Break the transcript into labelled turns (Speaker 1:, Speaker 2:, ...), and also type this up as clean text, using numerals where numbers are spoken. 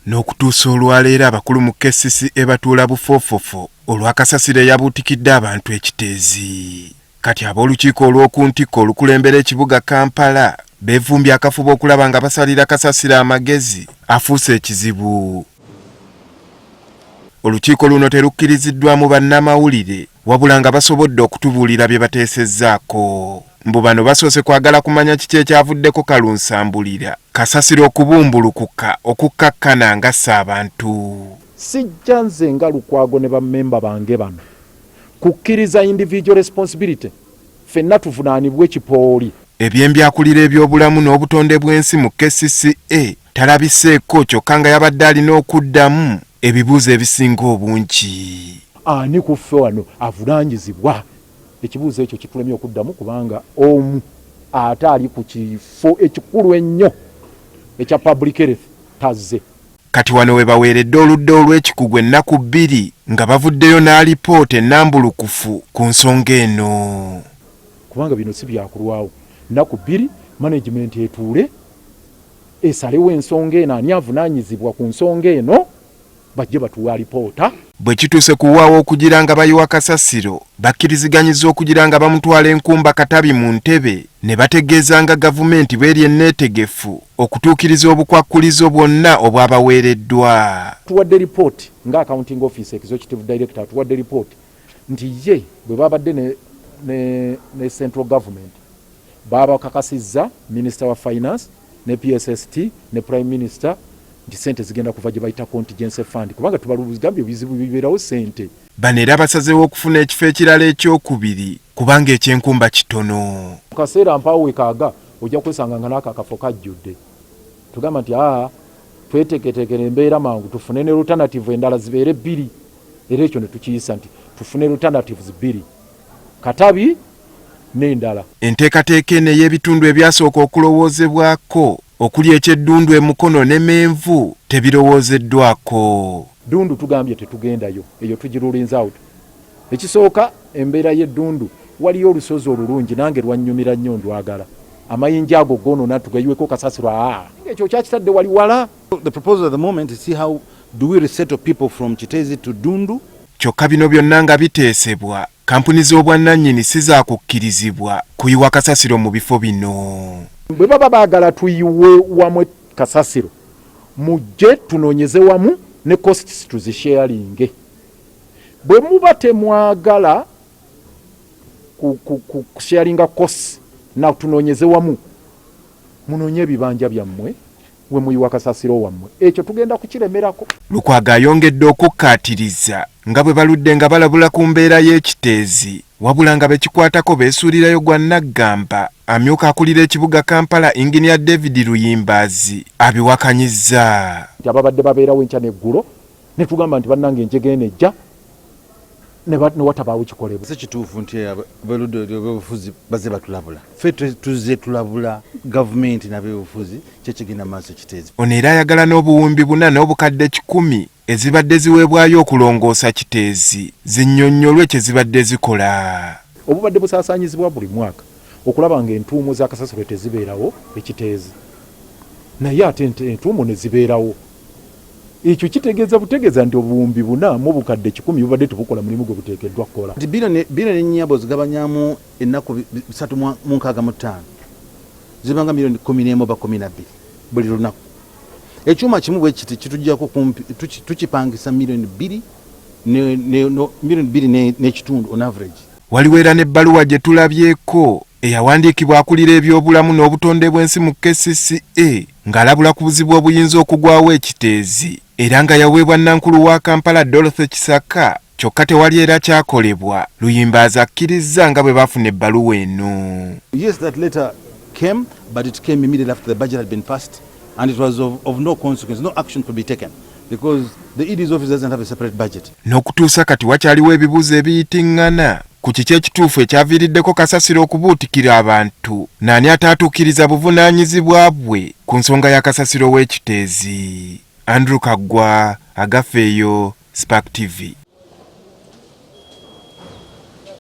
Speaker 1: n'okutuusa olwaleero abakulu mu KCCA batuula bufoofofo olwa kasasiro eyabuutikidde abantu ekiteezi. Kati ab'olukiiko olw'okuntikko olukulembera ekibuga Kampala beevumbye akafuba okulaba nga basalira kasasiro amagezi afuuse ekizibu. Olukiiko luno terukkiriziddwamu bannamawulire wabula nga basobodde okutubuulira bye bateesezzaako. Mbu bano basoose kwagala kumanya kiki ekyavuddeko kalunsambulira kasasiro okubumbulukuka okukkakkana nga abantu.
Speaker 2: Sijja nze nga Lukwago ne bammemba bange bano kukkiriza individual responsibility ffenna tuvunaanibwe ekipooli.
Speaker 1: Ebyembyakulira eby'obulamu n'obutonde bw'ensi mu KCCA talabiseeko kyokka nga yabadde alina okuddamu ebibuuzo ebisinga obungi.
Speaker 2: Ani ku ffe wano avunaanyizibwa? Ekibuuzo ekyo kitulemye okuddamu kubanga omu ate ali ku kifo ekikulu ennyo ekya public health tazze.
Speaker 1: Kati wano we baweeredde oludda olw'ekikugu ennaku 2 nga bavuddeyo n'alipoota ennambulukufu ku nsonga eno.
Speaker 2: Kubanga bino si byakulwawo. Ennaku 2 management etuule esalewo ensonga eno ani avunaanyizibwa ku nsonga eno bajje batuwa alipoota.
Speaker 1: Bwe kituuse kuwaawo okugira nga bayiwa kasasiro bakkiriziganyiza okugira nga bamutwala enkumba Katabi mu ntebe ne bategeeza nga gavumenti bw'eri enneetegefu okutuukiriza obukwakkulizo bwonna obwabaweereddwa.
Speaker 2: Tuwadde report nga accounting office executive director tuwadde report nti ye bwe babadde ne central government baba kakasizza minister wa finance ne PSST ne prime minister nti sente zigenda kuva gye bayita contingency fund kubanga tubalugambye bizibu bibeerawo sente.
Speaker 1: Bano era basazeewo okufuna ekifo ekirala ekyokubiri kubanga ekyenkumba kitono.
Speaker 2: Mu kaseera mpaawo kaaga ojja kwesanga nga n'ako akafo kajjudde. Tugamba nti twetegetegere embeera mangu tufune ne alternative endala zibeere 2 era ekyo ne tukiyisa nti tufune alternatives 2 Katabi n'endala.
Speaker 1: Enteekateeka eno ey'ebitundu ebyasooka okulowoozebwako okuli ekyeddundu emukono ne menvu tebirowoozeddwako.
Speaker 2: Dundu tugambye tetugendayo eyo tugirulinze out. Ekisooka embeera y'eddundu waliyo olusozi olulungi nange lwannyumira nnyo ndwagala. Amayinja ago gono tugayiweko kasasiro ekyo kyakitadde wali wala.
Speaker 3: The proposal at the moment is see how do we resettle people from Kitezi to Dundu.
Speaker 1: Kyokka bino byonna nga biteesebwa kampuni z'obwannannyini si zaakukkirizibwa kuyiwa kasasiro mu bifo bino.
Speaker 2: Bwe baba baagala tuyiwe wamu kasasiro mujje tunoonyeze wamu ne costs tuzisharinge. Bwe muba temwagala kusharinga costs na tunoonyeze wamu munoonye ebibanja byammwe we muyiwa kasasiro wammwe ekyo tugenda kukiremerako.
Speaker 1: Lukwago ayongedde okukkaatiriza nga bwe baludde nga balabula ku mbeera y'ekiteezi wabula nga bekikwatako beesuulirayo gwa Naggamba amyuka akulira ekibuga Kampala Engineer David Luyimbazi abiwakanyizza.
Speaker 2: Ababadde babeerawo enkya n'eggulo ne tugamba nti bannange enjega enejja ne watabaawo kikolebwa.
Speaker 3: Si kituufu nti abaludde b'obufuzi bazze batulabula. Ffe tuzze tulabula gavumenti n'ab'obufuzi kyekigenda maaso Kiteezi.
Speaker 1: Ono era ayagala n'obuwumbi 4 n'obukadde 10 ezibadde ziweebwayo okulongoosa Kiteezi zinnyonnyolwe kye zibadde zikola.
Speaker 2: Obubadde busaasaanyizibwa buli mwaka okulaba nga entuumu za kasasiro tezibeerawo ekiteezi. Naye ate entuumu ne zibeerawo. Ekyo butegeeza nti obuwumbi 4 mu bukadde 10 bubadde tubukola mulimu gwe buteekeddwa kukola.
Speaker 3: Bilioni ennyabo zigabanyamu ennaku 365 zibanga milioni 11 oba 12 buli lunaku. Ekyuma kimu bwe kiti kitujjako kumpi tukipangisa milioni 2 n'ekitundu on average.
Speaker 1: Waliwo era n'ebbaluwa gye tulabyeko eyawandiikibwa akulira eby'obulamu n'obutonde bw'ensi mu KCCA ng'alabula ku buzibu obuyinza okugwawo ekiteezi era nga yaweebwa Nankulu wa Kampala Dorothy Kisaka kyokka tewali era kyakolebwa. Luyimbazi akkiriza nga bwe baafuna ebbaluwa eno.
Speaker 3: Yes, that letter came, but it came immediately after the budget had been passed and it was of no consequence. No action could be taken because the ED's office doesn't have a separate budget.
Speaker 1: N'okutuusa kati wakyaliwo ebibuuzo ebiyitiŋŋana ku kiki ekituufu ekyaviiriddeko kasasiro okubuutikira abantu n'ani ataatuukiriza buvunaanyizibwa bwe ku nsonga ya kasasiro w'ekiteezi. Andrew Kaggwa, Agafeeyo, Spark TV.